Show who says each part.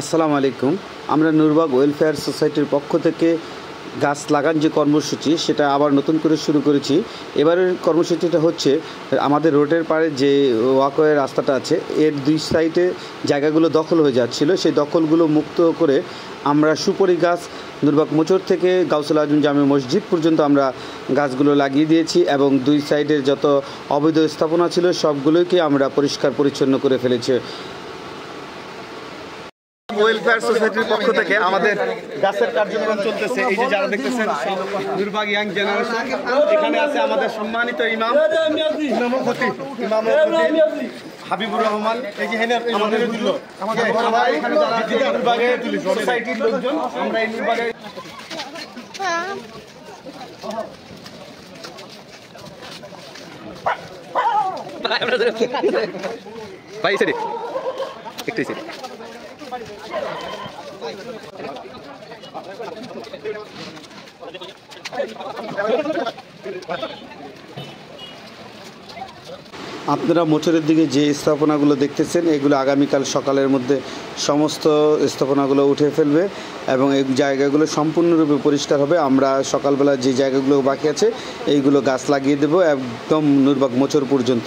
Speaker 1: আসসালামু আলাইকুম। আমরা নূরবাগ ওয়েলফেয়ার সোসাইটির পক্ষ থেকে গাছ লাগান যে কর্মসূচি সেটা আবার নতুন করে শুরু করেছি। এবারের কর্মসূচিটা হচ্ছে আমাদের রোডের পাড়ে যে ওয়াকওয়ে রাস্তাটা আছে এর দুই সাইডে জায়গাগুলো দখল হয়ে যাচ্ছিল, সেই দখলগুলো মুক্ত করে আমরা সুপারি গাছ নূরবাগ মোচর থেকে গাউসুল আজম জামে মসজিদ পর্যন্ত আমরা গাছগুলো লাগিয়ে দিয়েছি এবং দুই সাইডের যত অবৈধ স্থাপনা ছিল সবগুলোকে আমরা পরিষ্কার পরিচ্ছন্ন করে ফেলেছি। ওয়েলফেয়ার সোসাইটির পক্ষ থেকে আমাদের গাছের কার্যক্রম চলতেছে। এই যে যারা দেখতেছেন নূরবাগ ইয়াং জেনারেশন, এখানে আছে আমাদের সম্মানিত ইমাম হাবিবুর রহমান, এই যে আমাদের নূরবাগের সোসাইটির লোকজন। আমরা এই নূরবাগের ভাই সেটি একটু আপনারা মোটরের দিকে যে স্থাপনাগুলো দেখতেছেন এগুলো আগামীকাল সকালের মধ্যে সমস্ত স্থাপনাগুলো উঠে ফেলবে এবং এই জায়গাগুলো সম্পূর্ণরূপে পরিষ্কার হবে। আমরা সকালবেলা যে জায়গাগুলো বাকি আছে এইগুলো গাছ লাগিয়ে দেব একদম নূরবাগ মোচর পর্যন্ত।